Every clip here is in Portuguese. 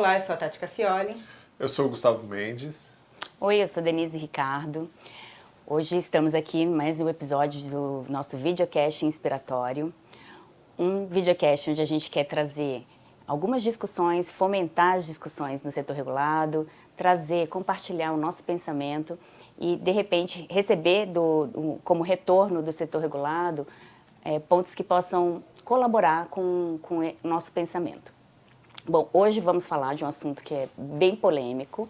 Olá, eu sou a Tati Cassioli. Eu sou o Gustavo Mendes. Oi, eu sou Denise Ricardo. Hoje estamos aqui em mais um episódio do nosso videocast inspiratório. Um videocast onde a gente quer trazer algumas discussões, fomentar as discussões no setor regulado, compartilhar o nosso pensamento e, de repente, receber como retorno do setor regulado pontos que possam colaborar com o nosso pensamento. Bom, hoje vamos falar de um assunto que é bem polêmico,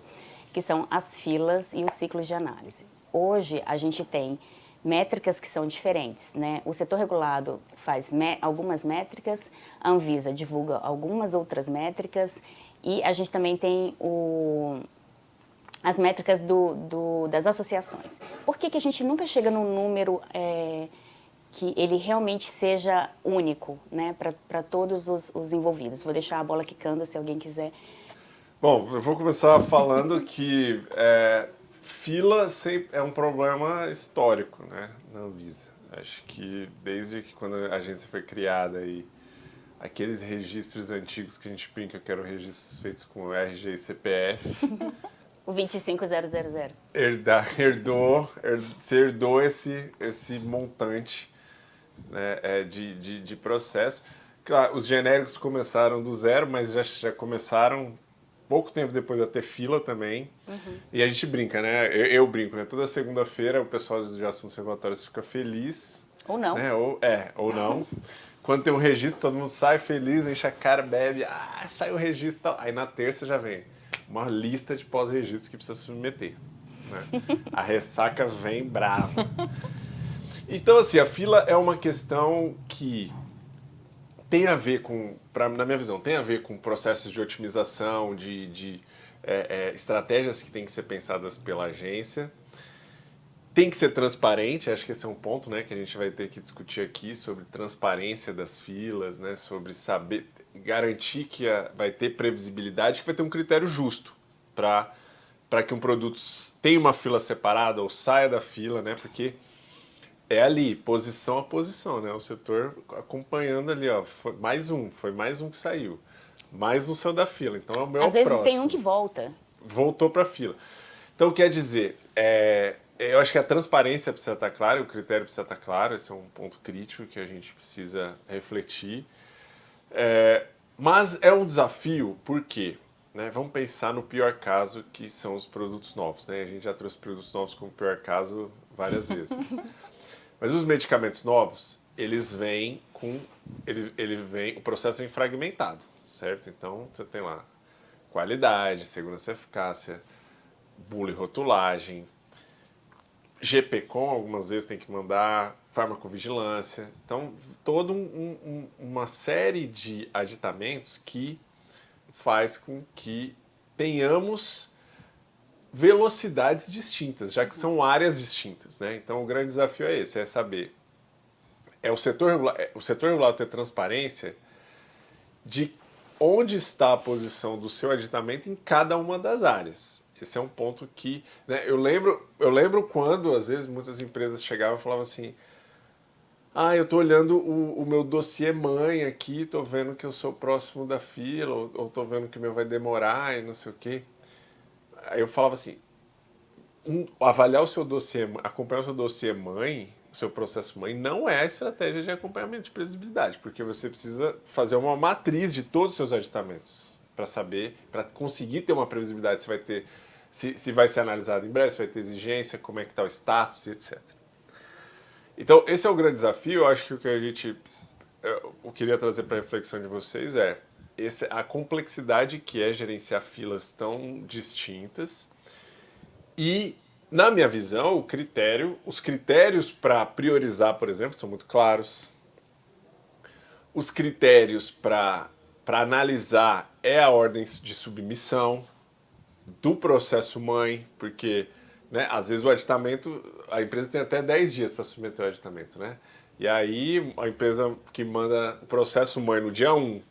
que são as filas e os ciclos de análise. Hoje a gente tem métricas que são diferentes, né? O setor regulado faz algumas métricas, a Anvisa divulga algumas outras métricas e a gente também tem as métricas das associações. Por que a gente nunca chega num número que ele realmente seja único, né, para todos os envolvidos? Vou deixar a bola quicando se alguém quiser. Bom, eu vou começar falando que fila sempre é um problema histórico, né, na Anvisa. Acho que desde que quando a agência foi criada e aqueles registros antigos que a gente brinca que eram registros feitos com RG e CPF... O 25000. Você herdou esse montante, né, de processo. Claro, os genéricos começaram do zero, mas já começaram pouco tempo depois a ter fila também. Uhum. E a gente brinca, né? Eu brinco, né? Toda segunda-feira o pessoal de assuntos regulatórios fica feliz. Ou não. Né? Ou não. Quando tem um registro, todo mundo sai feliz, enche a cara, bebe. Saiu o registro e tal. Aí na terça já vem uma lista de pós-registros que precisa submeter. Né? A ressaca vem brava. Então, assim, a fila é uma questão que tem a ver com, na minha visão, tem a ver com processos de otimização, de estratégias que têm que ser pensadas pela agência. Tem que ser transparente, acho que esse é um ponto, né, que a gente vai ter que discutir aqui sobre transparência das filas, né, sobre saber, garantir que vai ter previsibilidade, que vai ter um critério justo para que um produto tenha uma fila separada ou saia da fila, né, porque é ali, posição a posição, né? O setor acompanhando ali, ó. Foi mais um que saiu. Mais um saiu da fila. Então é o meu próximo. Às vezes tem um que volta. Voltou para a fila. Então quer dizer, eu acho que a transparência precisa estar clara, o critério precisa estar claro, esse é um ponto crítico que a gente precisa refletir. Mas é um desafio, por quê? Né? Vamos pensar no pior caso, que são os produtos novos. Né? A gente já trouxe produtos novos como pior caso várias vezes. Mas os medicamentos novos, eles vêm com... o processo vem fragmentado, certo? Então, você tem lá qualidade, segurança e eficácia, bula e rotulagem, GPCOM, algumas vezes tem que mandar, farmacovigilância. Então, toda uma série de aditamentos que faz com que tenhamos velocidades distintas, já que são áreas distintas, né? Então o grande desafio é esse, é saber, o setor regulado ter transparência de onde está a posição do seu aditamento em cada uma das áreas. Esse é um ponto que, né, eu lembro quando, às vezes, muitas empresas chegavam e falavam assim, eu estou olhando o meu dossiê mãe aqui, estou vendo que eu sou próximo da fila, ou estou vendo que o meu vai demorar e não sei o quê. Aí eu falava assim, avaliar o seu dossiê, acompanhar o seu dossiê mãe, o seu processo mãe, não é a estratégia de acompanhamento de previsibilidade, porque você precisa fazer uma matriz de todos os seus aditamentos para saber, para conseguir ter uma previsibilidade se vai ter, se vai ser analisado em breve, se vai ter exigência, como é que está o status, etc. Então, esse é o grande desafio. Eu acho que o que eu queria trazer para a reflexão de vocês a complexidade que é gerenciar filas tão distintas e, na minha visão, os critérios para priorizar, por exemplo, são muito claros. Os critérios para analisar é a ordem de submissão do processo mãe, porque, né, às vezes o aditamento, a empresa tem até 10 dias para submeter o aditamento, né? E aí a empresa que manda o processo mãe no dia 1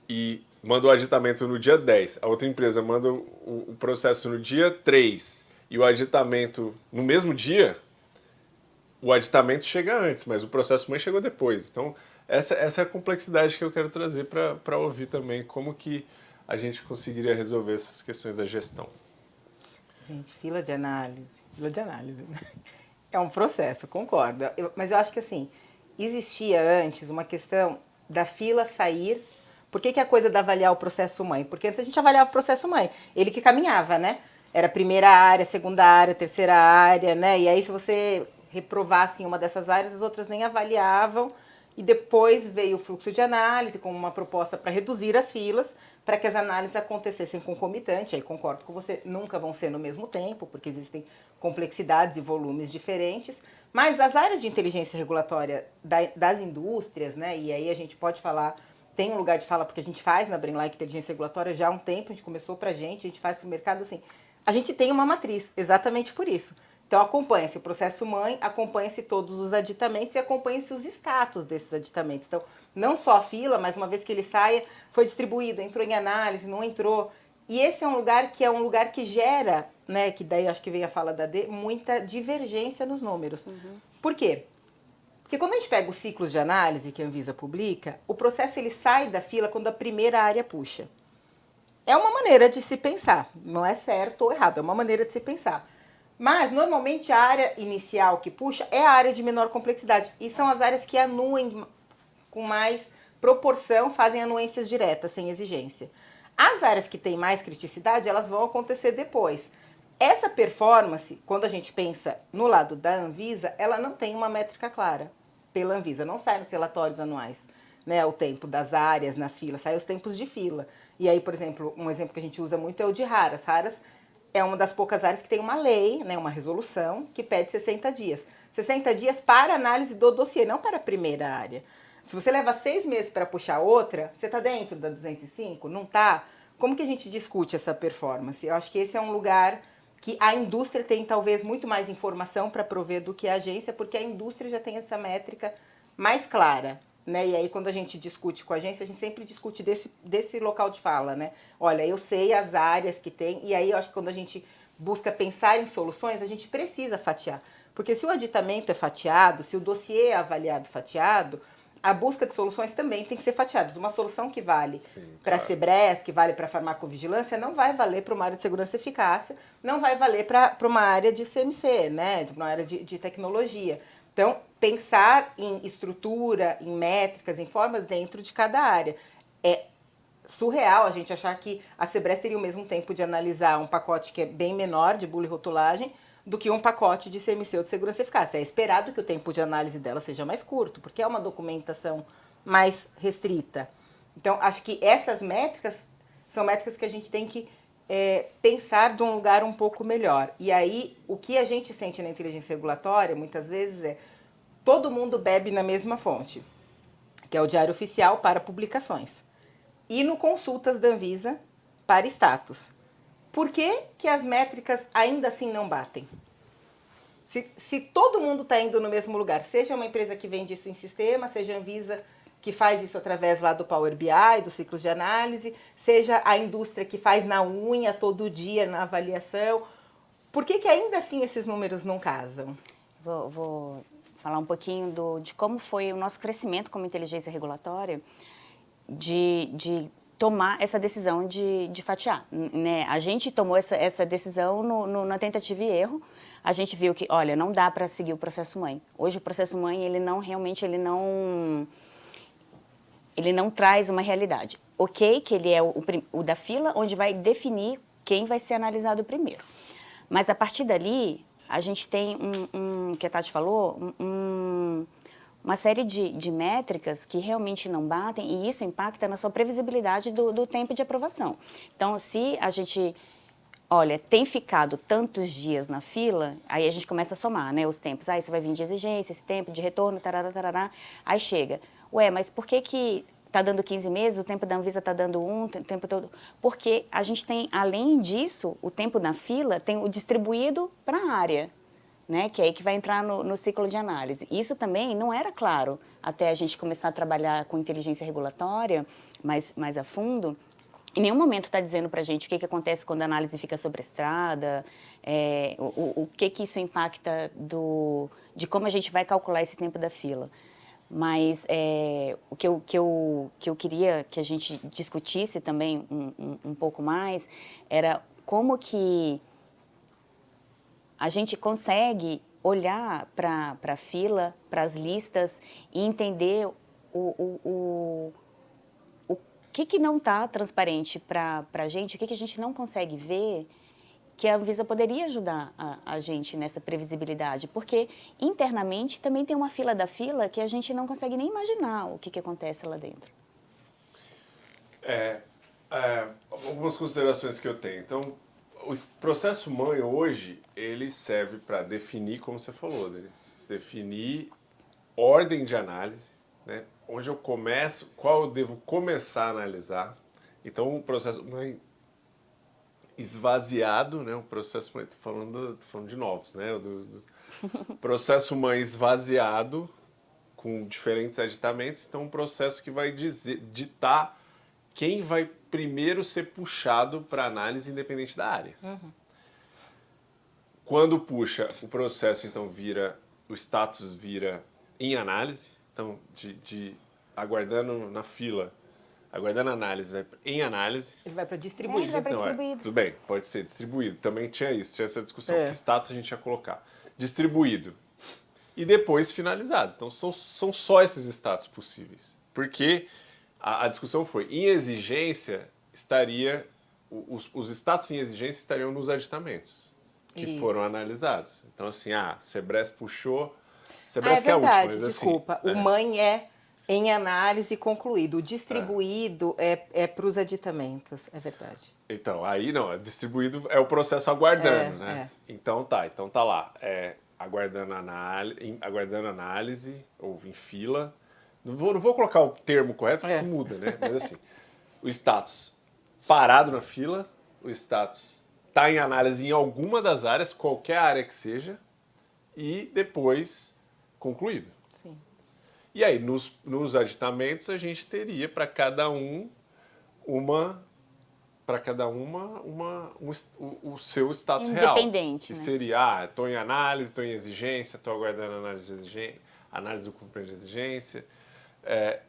e manda o aditamento no dia 10, a outra empresa manda o processo no dia 3 e o aditamento no mesmo dia, o aditamento chega antes, mas o processo mãe chegou depois. Então, essa é a complexidade que eu quero trazer para ouvir também, como que a gente conseguiria resolver essas questões da gestão? Gente, fila de análise, né? É um processo, concordo. Mas eu acho que assim, existia antes uma questão da fila sair. Por que a coisa da avaliar o processo mãe? Porque antes a gente avaliava o processo mãe. Ele que caminhava, né? Era primeira área, segunda área, terceira área, né? E aí se você reprovasse em uma dessas áreas, as outras nem avaliavam. E depois veio o fluxo de análise com uma proposta para reduzir as filas, para que as análises acontecessem concomitante. Aí concordo com você, nunca vão ser no mesmo tempo, porque existem complexidades e volumes diferentes. Mas as áreas de inteligência regulatória das indústrias, né? E aí a gente pode falar, tem um lugar de fala, porque a gente faz na Brainlike inteligência regulatória já há um tempo, a gente começou para a gente faz para o mercado assim. A gente tem uma matriz, exatamente por isso. Então, acompanha-se o processo mãe, acompanha-se todos os aditamentos e acompanha-se os status desses aditamentos. Então, não só a fila, mas uma vez que ele saia, foi distribuído, entrou em análise, não entrou. E esse é um lugar que gera, né, que daí acho que vem a fala da D, muita divergência nos números. Por quê? Porque quando a gente pega os ciclos de análise que a Anvisa publica, o processo ele sai da fila quando a primeira área puxa. É uma maneira de se pensar, não é certo ou errado, é uma maneira de se pensar. Mas, normalmente, a área inicial que puxa é a área de menor complexidade. E são as áreas que anuem com mais proporção, fazem anuências diretas, sem exigência. As áreas que têm mais criticidade, elas vão acontecer depois. Essa performance, quando a gente pensa no lado da Anvisa, ela não tem uma métrica clara pela Anvisa. Não sai nos relatórios anuais, né, o tempo das áreas nas filas, sai os tempos de fila. E aí, por exemplo, um exemplo que a gente usa muito é o de raras. Raras é uma das poucas áreas que tem uma lei, né, uma resolução, que pede 60 dias. 60 dias para análise do dossiê, não para a primeira área. Se você leva 6 meses para puxar outra, você está dentro da 205? Não está? Como que a gente discute essa performance? Eu acho que esse é um lugar que a indústria tem talvez muito mais informação para prover do que a agência, porque a indústria já tem essa métrica mais clara. Né? E aí, quando a gente discute com a agência, a gente sempre discute desse local de fala, né? Olha, eu sei as áreas que tem, e aí eu acho que quando a gente busca pensar em soluções, a gente precisa fatiar. Porque se o aditamento é fatiado, se o dossiê é avaliado fatiado, a busca de soluções também tem que ser fatiada. Uma solução que vale para a Sebres, que vale para a farmacovigilância, não vai valer para uma área de segurança e eficácia, não vai valer para uma área de CMC, né? Uma área de tecnologia. Então, pensar em estrutura, em métricas, em formas dentro de cada área. É surreal a gente achar que a Sebres teria o mesmo tempo de analisar um pacote que é bem menor de bula e rotulagem do que um pacote de CMC ou de segurança e eficácia. É esperado que o tempo de análise dela seja mais curto, porque é uma documentação mais restrita. Então, acho que essas métricas são métricas que a gente tem que pensar de um lugar um pouco melhor. E aí, o que a gente sente na inteligência regulatória, muitas vezes, é todo mundo bebe na mesma fonte, que é o Diário Oficial para publicações, e no Consultas da Anvisa para status. Por que as métricas ainda assim não batem? Se todo mundo está indo no mesmo lugar, seja uma empresa que vende isso em sistema, seja a Anvisa que faz isso através lá do Power BI, dos ciclos de análise, seja a indústria que faz na unha todo dia na avaliação, por que ainda assim esses números não casam? Vou falar um pouquinho de como foi o nosso crescimento como inteligência regulatória, de tomar essa decisão de fatiar. Né? A gente tomou essa decisão na tentativa e erro. A gente viu que, olha, não dá para seguir o processo mãe. Hoje o processo mãe, ele não traz uma realidade. Ok, que ele é o da fila, onde vai definir quem vai ser analisado primeiro. Mas a partir dali, a gente tem que a Tati falou, uma série de métricas que realmente não batem e isso impacta na sua previsibilidade do tempo de aprovação. Então, se a gente, olha, tem ficado tantos dias na fila, aí a gente começa a somar, né, os tempos. Ah, isso vai vir de exigência, esse tempo de retorno, tarará, tarará. Aí chega, ué, mas por que está dando 15 meses, o tempo da Anvisa está dando o tempo todo? Porque a gente tem, além disso, o tempo na fila tem o distribuído para a área. Né, que é aí que vai entrar no ciclo de análise. Isso também não era claro até a gente começar a trabalhar com inteligência regulatória mais a fundo. Em nenhum momento está dizendo para a gente o que acontece quando a análise fica sobrestrada, o que isso impacta de como a gente vai calcular esse tempo da fila. Mas o que eu queria que a gente discutisse também um pouco mais era como que a gente consegue olhar para a fila, para as listas e entender o que não está transparente para a gente, o que a gente não consegue ver, que a Anvisa poderia ajudar a gente nessa previsibilidade, porque internamente também tem uma fila da fila que a gente não consegue nem imaginar o que acontece lá dentro. Algumas considerações que eu tenho. Então, o processo mãe hoje, ele serve para definir, como você falou, Denise, definir ordem de análise, né? Onde eu começo, qual eu devo começar a analisar. Então, o processo mãe esvaziado, né? O processo mãe, tô falando de novos, né? Processo mãe esvaziado com diferentes aditamentos. Então, um processo que vai ditar quem vai primeiro ser puxado para análise independente da área. Quando puxa, o processo então o status vira em análise, então aguardando na fila, aguardando a análise, vai em análise. Ele vai para distribuído. Ele vai pra Não, distribuído. tudo bem, pode ser distribuído. Também tinha essa discussão, É. que status a gente ia colocar. Distribuído. E depois finalizado. Então são só esses status possíveis. Porque a discussão foi, em exigência, os status em exigência estariam nos aditamentos que Isso. foram analisados. Então, assim, Sebres puxou. É Sebres que é a última, verdade, mas desculpa. assim. O mãe é em análise concluído. O distribuído é para os aditamentos, é verdade. Então, aí não, distribuído é o processo aguardando, né? Então tá lá, aguardando análise, ou em fila. Não vou colocar o termo correto, porque isso muda, né? Mas assim, o status parado na fila, o status está em análise em alguma das áreas, qualquer área que seja, e depois concluído. Sim. E aí, nos aditamentos, a gente teria para cada um o seu status real. Independente, Que né? seria, estou em análise, estou em exigência, estou aguardando análise de exigência, análise do cumprimento de exigência,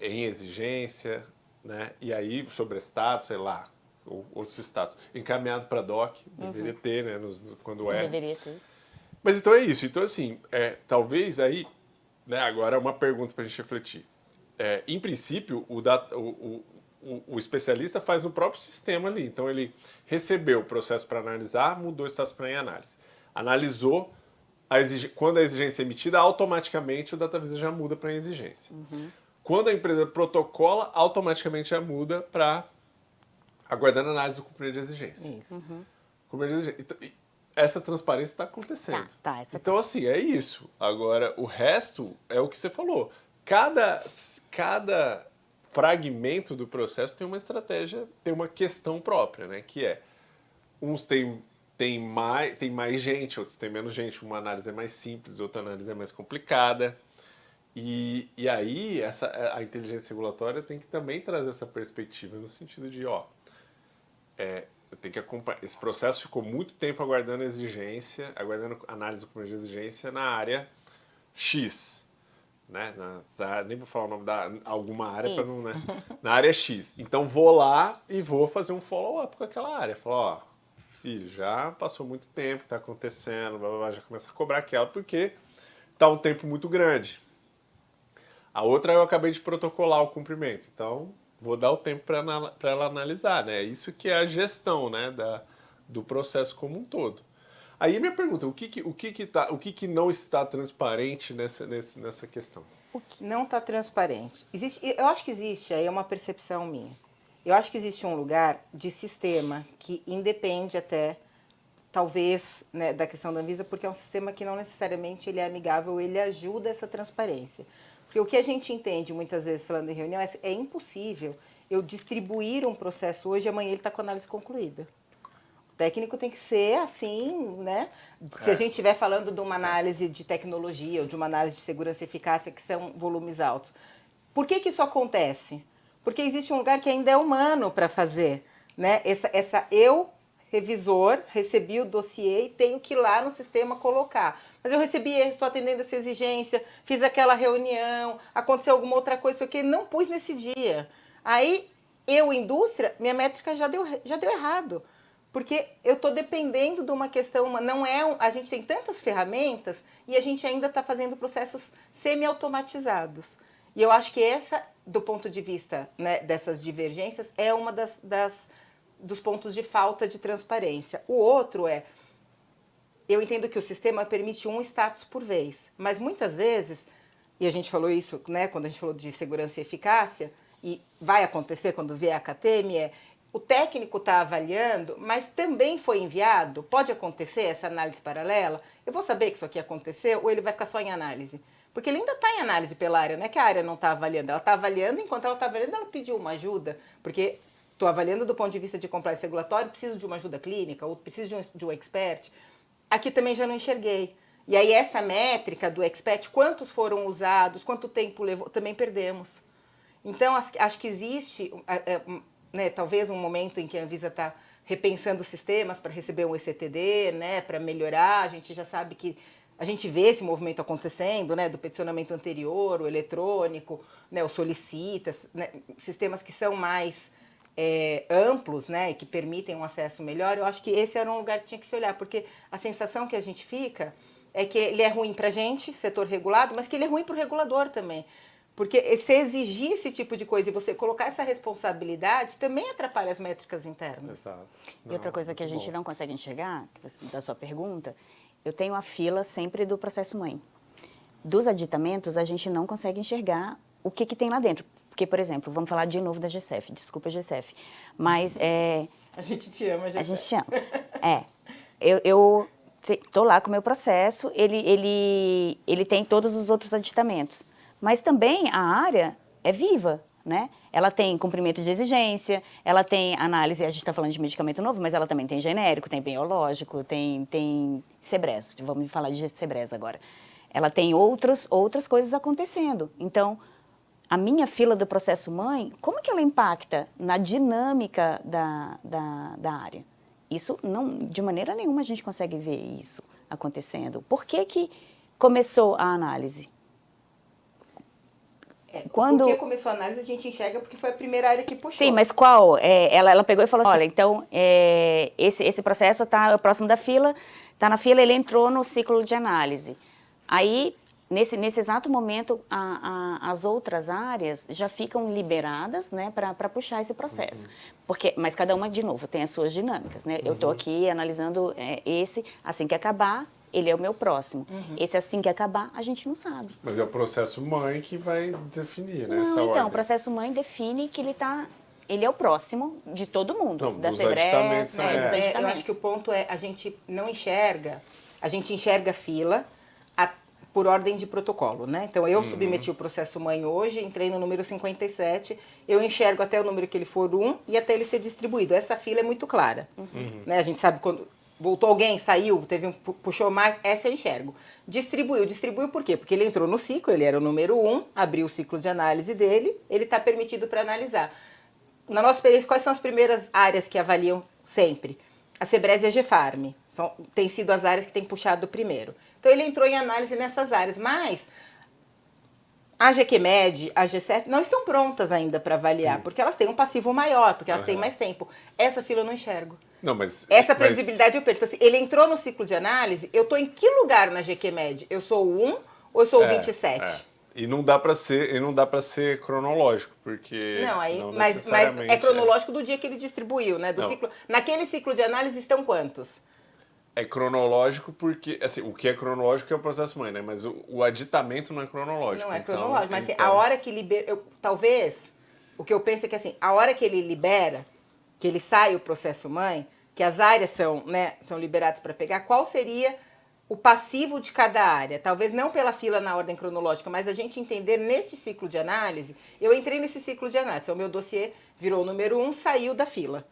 em exigência, né? E aí, sobre status, sei lá, ou outros status. Encaminhado para DOC, deveria ter, né? Quando Deveria ter. Mas então é isso. Então, assim, talvez aí, né, agora uma pergunta para a gente refletir. Em princípio, o especialista faz no próprio sistema ali. Então, ele recebeu o processo para analisar, mudou o status para em análise. Analisou, quando a exigência é emitida, automaticamente o DataVisa já muda para exigência. Quando a empresa protocola, automaticamente já muda para aguardando análise do cumprimento de exigência. Isso. Cumprimento de exigência. Então, essa transparência está acontecendo. Então, assim, é isso. Agora, o resto é o que você falou. Cada fragmento do processo tem uma estratégia, tem uma questão própria, né? Que uns tem mais gente, outros tem menos gente. Uma análise é mais simples, outra análise é mais complicada. E aí, a inteligência regulatória tem que também trazer essa perspectiva no sentido de, eu tenho que acompanhar. Esse processo ficou muito tempo aguardando exigência, aguardando análise do de exigência na área X, né? Nem vou falar o nome da alguma área para não, né? Na área X. Então vou lá e vou fazer um follow-up com aquela área. Falar, filho, já passou muito tempo, está acontecendo, blá, blá, blá, já começa a cobrar aquela porque está um tempo muito grande. A outra eu acabei de protocolar o cumprimento, então vou dar o tempo para ela analisar, né? Isso que é a gestão, né, do processo como um todo. Aí minha pergunta, o que não está transparente nessa questão? O que não está transparente? Eu acho que existe, aí é uma percepção minha. Eu acho que existe um lugar de sistema que independe até, talvez, né, da questão da Anvisa, porque é um sistema que não necessariamente ele é amigável, ele ajuda essa transparência. Porque o que a gente entende muitas vezes falando em reunião é impossível eu distribuir um processo hoje e amanhã ele está com a análise concluída. O técnico tem que ser assim, né? Se a gente estiver falando de uma análise de tecnologia ou de uma análise de segurança e eficácia, que são volumes altos. Por que isso acontece? Porque existe um lugar que ainda é humano para fazer, né? Eu revisor, recebi o dossiê e tenho que ir lá no sistema colocar. Mas eu recebi, estou atendendo essa exigência, fiz aquela reunião, aconteceu alguma outra coisa, sei o que, não pus nesse dia. Aí, eu, indústria, minha métrica já deu errado. Porque eu estou dependendo de uma questão, não é, a gente tem tantas ferramentas e a gente ainda está fazendo processos semi-automatizados. E eu acho que essa, do ponto de vista, né, dessas divergências, é uma dos pontos de falta de transparência. O outro é, eu entendo que o sistema permite um status por vez, mas muitas vezes, e a gente falou isso, né, quando a gente falou de segurança e eficácia, e vai acontecer quando vier a CATEM, o técnico está avaliando, mas também foi enviado, pode acontecer essa análise paralela, eu vou saber que isso aqui aconteceu ou ele vai ficar só em análise? Porque ele ainda está em análise pela área, não é que a área não está avaliando, ela está avaliando, enquanto ela está avaliando, ela pediu uma ajuda, porque estou avaliando do ponto de vista de compliance regulatório, preciso de uma ajuda clínica, ou preciso de um expert. Aqui também já não enxerguei. E aí essa métrica do expert, quantos foram usados, quanto tempo levou, também perdemos. Então, acho que existe, né, talvez um momento em que a Anvisa está repensando sistemas para receber um ECTD, né, para melhorar. A gente já sabe que a gente vê esse movimento acontecendo, né, do peticionamento anterior, o eletrônico, né, o solicitas, né, sistemas que são mais amplos, né, e que permitem um acesso melhor. Eu acho que esse era um lugar que tinha que se olhar, porque a sensação que a gente fica é que ele é ruim para a gente, setor regulado, mas que ele é ruim para o regulador também. Porque se exigir esse tipo de coisa e você colocar essa responsabilidade, também atrapalha as métricas internas. Exato. E outra coisa que a gente bom. não consegue enxergar, da sua pergunta, eu tenho a fila sempre do processo mãe. Dos aditamentos, a gente não consegue enxergar o que tem lá dentro. Porque, por exemplo, vamos falar de novo da GCF, desculpa GCF, mas A gente te ama, a gente te ama. Eu tô lá com o meu processo, ele tem todos os outros aditamentos. Mas também a área é viva, né? Ela tem cumprimento de exigência, ela tem análise, a gente está falando de medicamento novo, mas ela também tem genérico, tem biológico, tem Sebres, vamos falar de Sebres agora. Ela tem outras coisas acontecendo. Então, a minha fila do processo mãe, como que ela impacta na dinâmica da área? Isso, não, de maneira nenhuma, a gente consegue ver isso acontecendo. Por que começou a análise? Porque começou a análise, a gente enxerga porque foi a primeira área que puxou. Sim, mas qual? Ela pegou e falou assim, olha, então, esse processo está próximo da fila, está na fila, ele entrou no ciclo de análise. Aí, nesse exato momento, as outras áreas já ficam liberadas, né, para puxar esse processo. Mas cada uma, de novo, tem as suas dinâmicas, né? Eu estou aqui analisando esse, assim que acabar, ele é o meu próximo. Esse, assim que acabar, a gente não sabe. Mas é o processo mãe que vai definir, né? Não, essa então, ordem. o processo mãe define que ele é o próximo de todo mundo. Não, da dos Sebres, aditamentos, né, dos aditamentos. Eu acho que o ponto é, a gente não enxerga, a gente enxerga a fila por ordem de protocolo, né? Então, eu submeti o processo mãe hoje, entrei no número 57, eu enxergo até o número que ele for 1 e até ele ser distribuído. Essa fila é muito clara, né? A gente sabe quando voltou alguém, saiu, puxou mais, essa eu enxergo. Distribuiu por quê? Porque ele entrou no ciclo, ele era o número 1, abriu o ciclo de análise dele, ele está permitido para analisar. Na nossa experiência, quais são as primeiras áreas que avaliam sempre? A Sebres e a GFARM. Tem sido as áreas que têm puxado primeiro. Então, ele entrou em análise nessas áreas, mas a GQMed, a GCF não estão prontas ainda para avaliar, porque elas têm um passivo maior, porque elas têm mais tempo. Essa fila eu não enxergo. Não, mas... Essa previsibilidade eu perco. Então, assim, ele entrou no ciclo de análise, eu estou em que lugar na GQMed? Eu sou o 1 ou eu sou o 27? E não dá para ser cronológico, porque Não, aí, não mas necessariamente é cronológico do dia que ele distribuiu, né? Do Não. ciclo. Naquele ciclo de análise estão quantos? É cronológico porque, assim, o que é cronológico é o processo mãe, né? Mas o aditamento não é cronológico. Não é então, cronológico, mas assim, então... a hora que libera... talvez, o que eu penso é que assim, a hora que ele libera, que ele sai o processo mãe, que as áreas são liberadas para pegar, qual seria o passivo de cada área? Talvez não pela fila na ordem cronológica, mas a gente entender neste ciclo de análise, eu entrei nesse ciclo de análise, o meu dossiê virou o número 1, saiu da fila.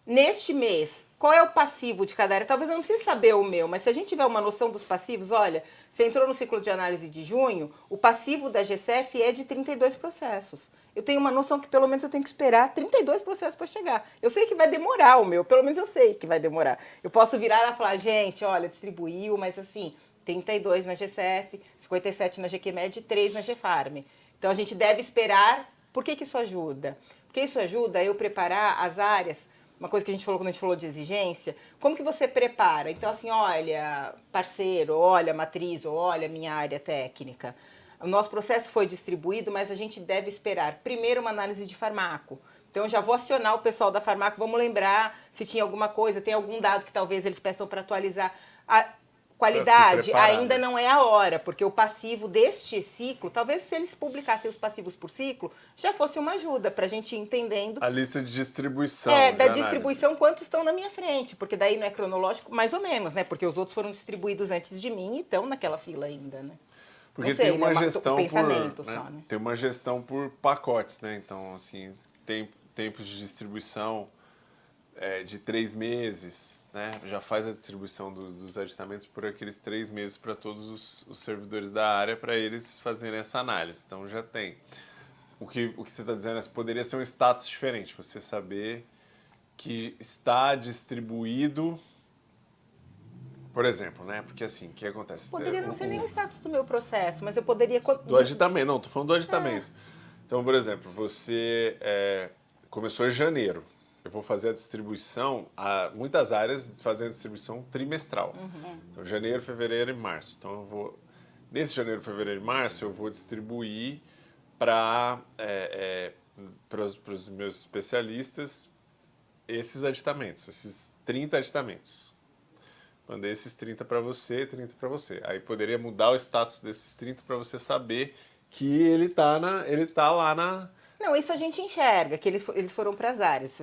Neste mês, qual é o passivo de cada área? Talvez eu não precise saber o meu, mas se a gente tiver uma noção dos passivos, olha, você entrou no ciclo de análise de junho, o passivo da GCF é de 32 processos. Eu tenho uma noção que pelo menos eu tenho que esperar 32 processos para chegar. Eu sei que vai demorar o meu, pelo menos eu sei que vai demorar. Eu posso virar e falar, gente, olha, distribuiu, mas assim, 32 na GCF, 57 na GQMed e 3 na GFarm. Então a gente deve esperar. Por que isso ajuda? Porque isso ajuda a eu preparar as áreas. Uma coisa que a gente falou quando a gente falou de exigência, como que você prepara? Então, assim, olha, parceiro, olha, matriz, ou olha, minha área técnica. O nosso processo foi distribuído, mas a gente deve esperar primeiro uma análise de farmaco. Então, eu já vou acionar o pessoal da farmaco, vamos lembrar se tinha alguma coisa, tem algum dado que talvez eles peçam para atualizar. A qualidade ainda não é a hora, porque o passivo deste ciclo, talvez se eles publicassem os passivos por ciclo, já fosse uma ajuda para a gente ir entendendo. A lista de distribuição. Da distribuição, quantos estão na minha frente, porque daí não é cronológico, mais ou menos, né? Porque os outros foram distribuídos antes de mim e estão naquela fila ainda, né? Porque não sei, tem uma né? gestão pensamento por, né? só, né? Tem uma gestão por pacotes, né? Então, assim, tem tempos de distribuição de 3 meses, né? Já faz a distribuição dos aditamentos por aqueles 3 meses para todos os servidores da área, para eles fazerem essa análise. Então, já tem. O que você está dizendo é que poderia ser um status diferente, você saber que está distribuído, por exemplo, né? Porque assim, o que acontece? Poderia não ser nem o status do meu processo, mas eu poderia... Do aditamento, não, tô falando do aditamento. Então, por exemplo, você começou em janeiro, eu vou fazer a distribuição, muitas áreas fazem a distribuição trimestral. Então, janeiro, fevereiro e março. Então, nesse janeiro, fevereiro e março, eu vou distribuir para os meus especialistas esses aditamentos, esses 30 aditamentos. Mandei esses 30 para você, 30 para você. Aí poderia mudar o status desses 30 para você saber que ele tá lá na... Não, isso a gente enxerga, que eles foram para as áreas.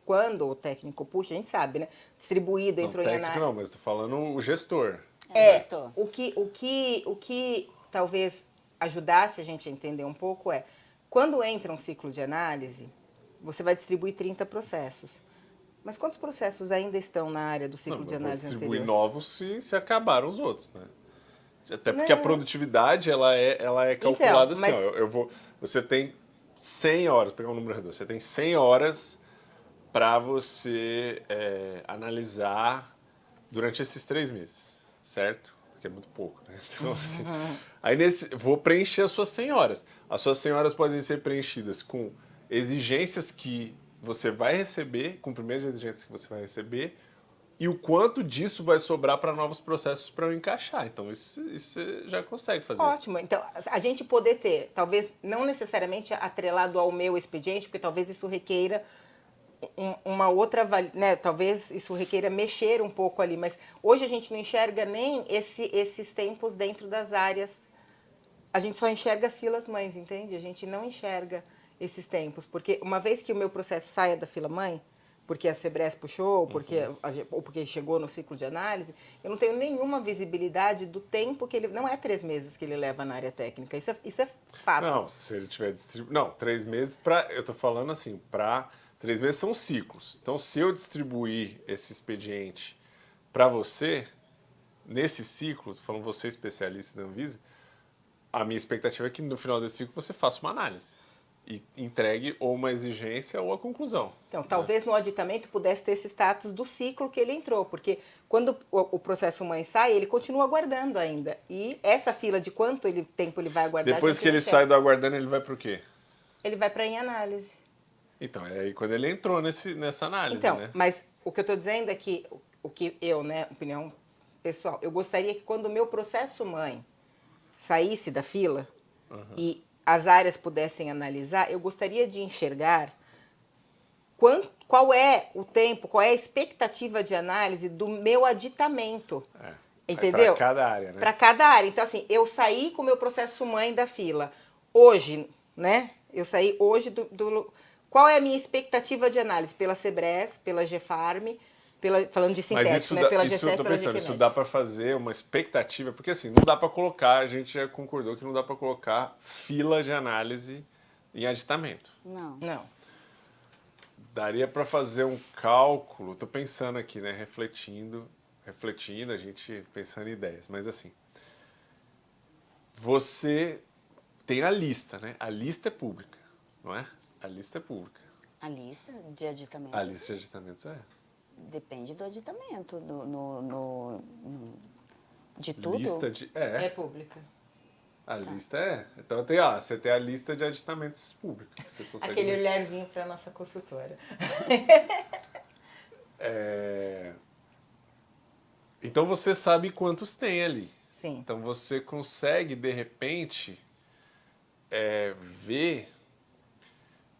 Quando o técnico puxa, a gente sabe, né? Distribuído, entrou em análise. Não, mas estou falando o gestor. Gestor. O que talvez ajudasse a gente a entender um pouco é, quando entra um ciclo de análise, você vai distribuir 30 processos. Mas quantos processos ainda estão na área do ciclo de análise anterior? Distribuir novos se acabaram os outros, né? Até porque a produtividade ela é calculada então, assim, você tem 100 horas, vou pegar um número redondo, você tem 100 horas para você analisar durante esses 3 meses, certo? Porque é muito pouco, né? Então, assim, aí vou preencher as suas 100 horas. As suas 100 horas podem ser preenchidas com exigências que você vai receber, cumprimento de exigências que você vai receber, e o quanto disso vai sobrar para novos processos para eu encaixar. Então, isso você já consegue fazer. Ótimo. Então, a gente poder ter, talvez não necessariamente atrelado ao meu expediente, porque talvez isso requeira uma outra, né? Talvez isso requeira mexer um pouco ali, mas hoje a gente não enxerga nem esses tempos dentro das áreas. A gente só enxerga as filas mães, entende? A gente não enxerga esses tempos, porque uma vez que o meu processo saia da fila mãe, porque a Sebres puxou, ou porque chegou no ciclo de análise, eu não tenho nenhuma visibilidade do tempo que ele... Não é 3 meses que ele leva na área técnica, isso é fato. Não, se ele tiver distribuído... Não, 3 meses para... Eu tô falando assim, 3 meses são ciclos. Então, se eu distribuir esse expediente para você, nesse ciclo, tô falando você especialista da Anvisa, a minha expectativa é que no final desse ciclo você faça uma análise e entregue ou uma exigência ou a conclusão. Então, talvez no aditamento pudesse ter esse status do ciclo que ele entrou, porque quando o processo mãe sai, ele continua aguardando ainda. E essa fila de quanto tempo ele vai aguardar... Depois que ele sai do aguardando, ele vai para o quê? Ele vai para em análise. Então, é aí quando ele entrou nessa análise, então, né? Mas o que eu estou dizendo é que, o que eu, né, opinião pessoal, eu gostaria que quando o meu processo mãe saísse da fila e as áreas pudessem analisar, eu gostaria de enxergar qual é o tempo, qual é a expectativa de análise do meu aditamento. Entendeu? Para cada área, né? Para cada área. Então, assim, eu saí com o meu processo mãe da fila. Hoje, né? Eu saí hoje Qual é a minha expectativa de análise? Pela Sebres, pela GFarm, falando de sintético, né? Pela GCF, pela GQMed. Isso dá para fazer uma expectativa, porque assim, não dá para colocar, a gente já concordou que não dá para colocar fila de análise em aditamento. Não. Não. Daria para fazer um cálculo, tô pensando aqui, né, refletindo, a gente pensando em ideias, mas assim, você tem a lista, né? A lista é pública, não é? A lista é pública. A lista de aditamentos. A lista de aditamentos é. Depende do aditamento, de tudo. Lista de. É pública. A lista é. Então tem, você tem a lista de aditamentos públicos. Você consegue Aquele ver. olharzinho para nossa consultora. Então você sabe quantos tem ali. Sim. Então você consegue, de repente, ver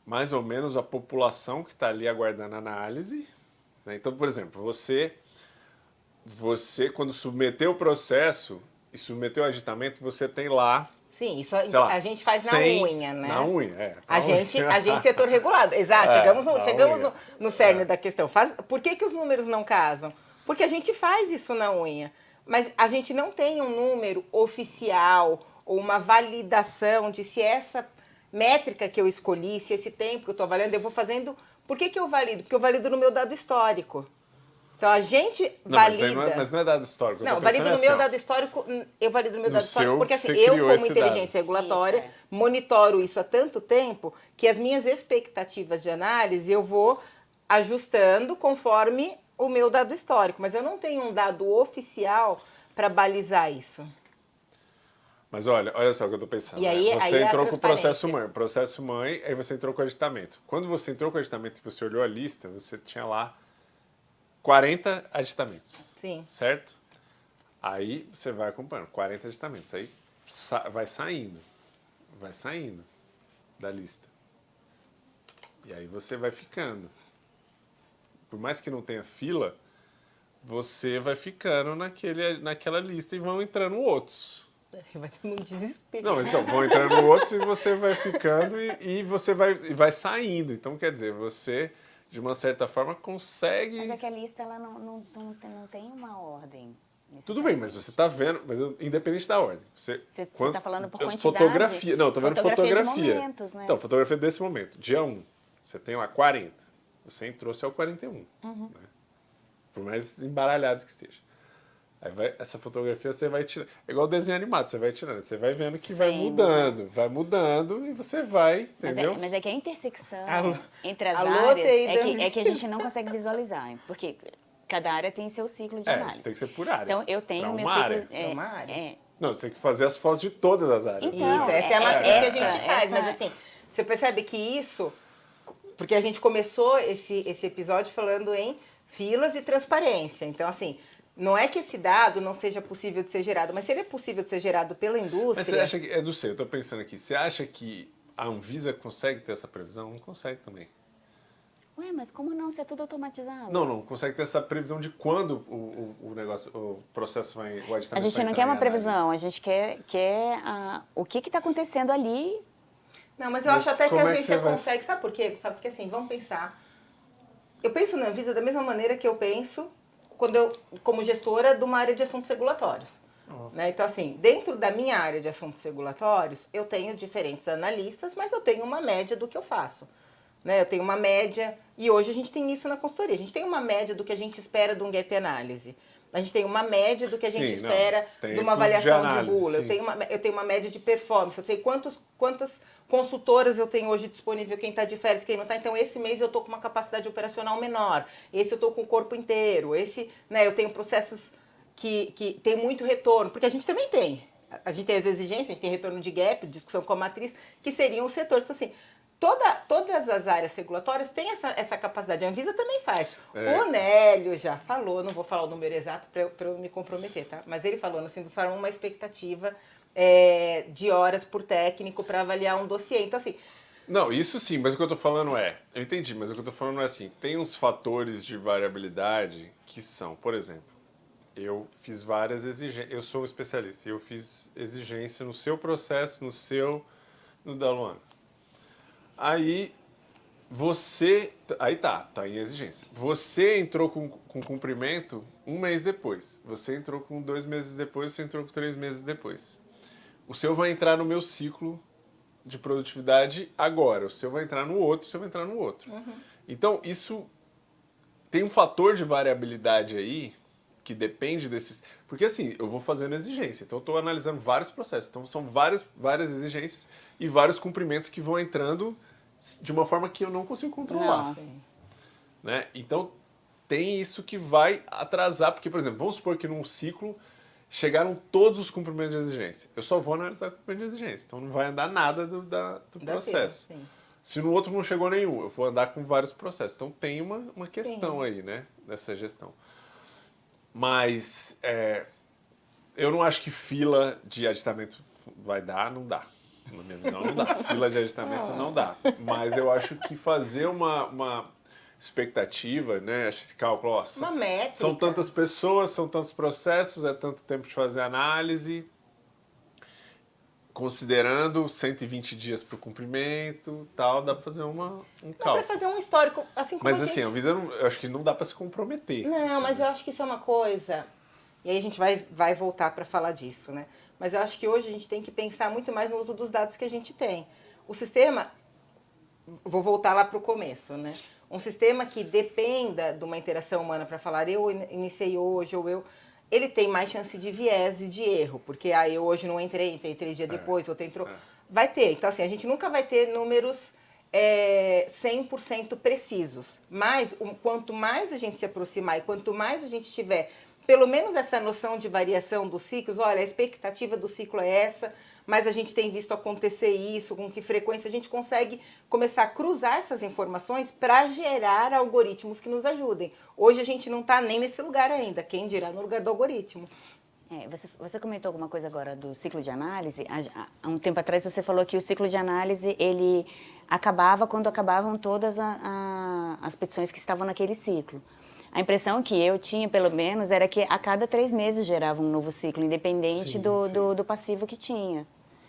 mais ou menos a população que está ali aguardando análise. Né? Então, por exemplo, você quando submeteu o processo e submeteu o aditamento, você tem lá. Sim, isso sei lá, a gente faz 100 na unha, né? Na unha, é. A gente setor regulado. Exato, chegamos no cerne da questão. Por que os números não casam? Porque a gente faz isso na unha. Mas a gente não tem um número oficial ou uma validação de se essa métrica que eu escolhi, se esse tempo que eu estou avaliando, eu vou fazendo... Por que eu valido? Porque eu valido no meu dado histórico. Então, a gente valida... Mas não é dado histórico. Não, valido no meu dado histórico, eu valido no meu dado histórico, porque assim, eu, como inteligência regulatória, monitoro isso há tanto tempo que as minhas expectativas de análise eu vou ajustando conforme o meu dado histórico. Mas eu não tenho um dado oficial para balizar isso. Mas olha só o que eu estou pensando. E aí, você entrou com o processo mãe, aí você entrou com o aditamento. Quando você entrou com o aditamento e você olhou a lista, você tinha lá 40 aditamentos. Sim. Certo? Aí você vai acompanhando, 40 aditamentos. Aí vai saindo da lista. E aí você vai ficando. Por mais que não tenha fila, você vai ficando naquela lista e vão entrando outros. Vai ter um desespero. Não, mas então, vão entrando outros e você vai ficando e você vai saindo. Então, quer dizer, você, de uma certa forma, consegue... Mas é que a lista ela não tem uma ordem. Tudo bem, mas você está vendo, independente da ordem. Você está falando por quantidade? Fotografia. Não, estou vendo fotografia. De momentos, né? Então, fotografia desse momento. Dia 1, você tem lá 40. Você entrou, você é o 41. Né? Por mais embaralhado que esteja. Aí essa fotografia você vai tirando. É igual desenho animado, você vai tirando. Você vai vendo que vai mudando e você vai, entendeu? Mas é que a intersecção entre as áreas é que a gente não consegue visualizar. Porque cada área tem seu ciclo de análise. Isso tem que ser por área. Então, eu tenho meu ciclo... uma área. Não, você tem que fazer as fotos de todas as áreas. Então, isso, essa é a matriz que a gente faz. Mas assim, você percebe que isso... Porque a gente começou esse episódio falando em filas e transparência. Então, assim... Não é que esse dado não seja possível de ser gerado, mas se ele é possível de ser gerado pela indústria... Mas você acha que... É do seu, eu estou pensando aqui. Você acha que a Anvisa consegue ter essa previsão? Não consegue também. Ué, mas como não? Se é tudo automatizado. Não consegue ter essa previsão de quando o processo vai... O aditamento a gente não quer uma previsão, a gente quer o que está acontecendo ali. Não, mas eu acho até que a agência consegue... Sabe por quê? Porque assim, vamos pensar... Eu penso na Anvisa da mesma maneira que eu penso... como gestora de uma área de assuntos regulatórios. Né? Então, assim, dentro da minha área de assuntos regulatórios, eu tenho diferentes analistas, mas eu tenho uma média do que eu faço. Né? Eu tenho uma média, e hoje a gente tem isso na consultoria, a gente tem uma média do que a gente espera de um gap análise. A gente tem uma média do que a gente espera de uma avaliação de bula. Eu tenho uma média de performance, eu sei quantas consultoras eu tenho hoje disponível, quem está de férias, quem não está. Então, esse mês eu estou com uma capacidade operacional menor, esse eu estou com o corpo inteiro, eu tenho processos que tem muito retorno, porque a gente também tem. A gente tem as exigências, a gente tem retorno de gap, discussão com a matriz, que seriam os setores. Então, assim, todas as áreas regulatórias têm essa capacidade. A Anvisa também faz. O Nélio já falou, não vou falar o número exato para eu me comprometer, tá? Mas ele falou, assim, uma expectativa de horas por técnico para avaliar um dossiê. Então, assim... Não, isso sim, mas o que eu estou falando eu entendi, mas o que eu estou falando é assim, tem uns fatores de variabilidade que são, por exemplo, eu fiz várias exigências, eu sou um especialista, eu fiz exigência no seu processo, no da Luana. Aí tá em exigência. Você entrou com cumprimento um mês depois, você entrou com 2 meses depois, você entrou com 3 meses depois. O seu vai entrar no meu ciclo de produtividade agora, o seu vai entrar no outro, o seu vai entrar no outro. Então, isso tem um fator de variabilidade aí que depende desses... Porque assim, eu vou fazendo exigência, então eu estou analisando vários processos. Então são várias exigências e vários cumprimentos que vão entrando de uma forma que eu não consigo controlar. Né? Então tem isso que vai atrasar, porque, por exemplo, vamos supor que num ciclo chegaram todos os cumprimentos de exigência. Eu só vou analisar o cumprimento de exigência, então não vai andar nada do processo. Sim. Se no outro não chegou nenhum, eu vou andar com vários processos. Então tem uma questão aí, né, nessa gestão. Mas eu não acho que fila de aditamento vai dar, não dá. Na minha visão, não dá. Fila de aditamento não dá. Mas eu acho que fazer uma expectativa, né, esse cálculo, ó, Uma métrica. são tantas pessoas, são tantos processos, é tanto tempo de fazer análise, considerando 120 dias para o cumprimento, tal, dá para fazer um cálculo. Dá para fazer um histórico, assim como Mas assim, a Visa, eu acho que não dá para se comprometer. Não, assim, mas eu acho que isso é uma coisa, e aí a gente vai voltar para falar disso, né? Mas eu acho que hoje a gente tem que pensar muito mais no uso dos dados que a gente tem. O sistema, vou voltar lá para o começo, né? Um sistema que dependa de uma interação humana para falar eu iniciei hoje ou ele tem mais chance de viés e de erro, porque eu hoje não entrei 3 dias depois, outro entrou. Vai ter. Então, assim, a gente nunca vai ter números 100% precisos. Mas quanto mais a gente se aproximar e quanto mais a gente tiver pelo menos essa noção de variação dos ciclos, olha, a expectativa do ciclo é essa, mas a gente tem visto acontecer isso, com que frequência a gente consegue começar a cruzar essas informações para gerar algoritmos que nos ajudem. Hoje a gente não está nem nesse lugar ainda, quem dirá no lugar do algoritmo. Você comentou alguma coisa agora do ciclo de análise. Há um tempo atrás você falou que o ciclo de análise ele acabava quando acabavam todas as petições que estavam naquele ciclo. A impressão que eu tinha, pelo menos, era que a cada 3 meses gerava um novo ciclo, independente do passivo que tinha.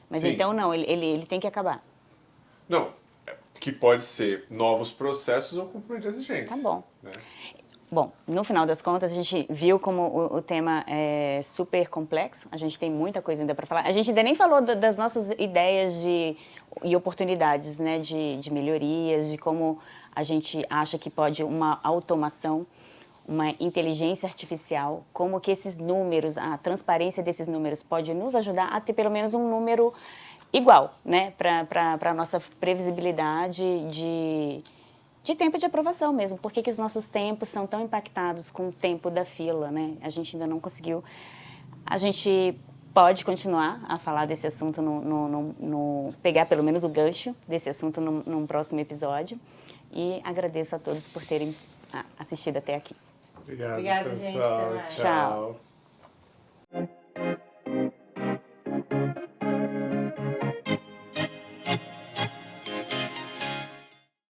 Mas então não, ele tem que acabar. Não, que pode ser novos processos ou cumprimento de exigência. Tá bom. Né? Bom, no final das contas, a gente viu como o tema é super complexo, a gente tem muita coisa ainda para falar. A gente ainda nem falou das nossas ideias e oportunidades, né, de melhorias, de como a gente acha que pode uma automação, uma inteligência artificial, como que esses números, a transparência desses números pode nos ajudar a ter pelo menos um número igual, né, para a nossa previsibilidade de tempo de aprovação mesmo. Por que os nossos tempos são tão impactados com o tempo da fila, né? A gente ainda não conseguiu. A gente pode continuar a falar desse assunto, pegar pelo menos o gancho desse assunto num próximo episódio. E agradeço a todos por terem assistido até aqui. Obrigado, Obrigada, pessoal. gente. Tchau.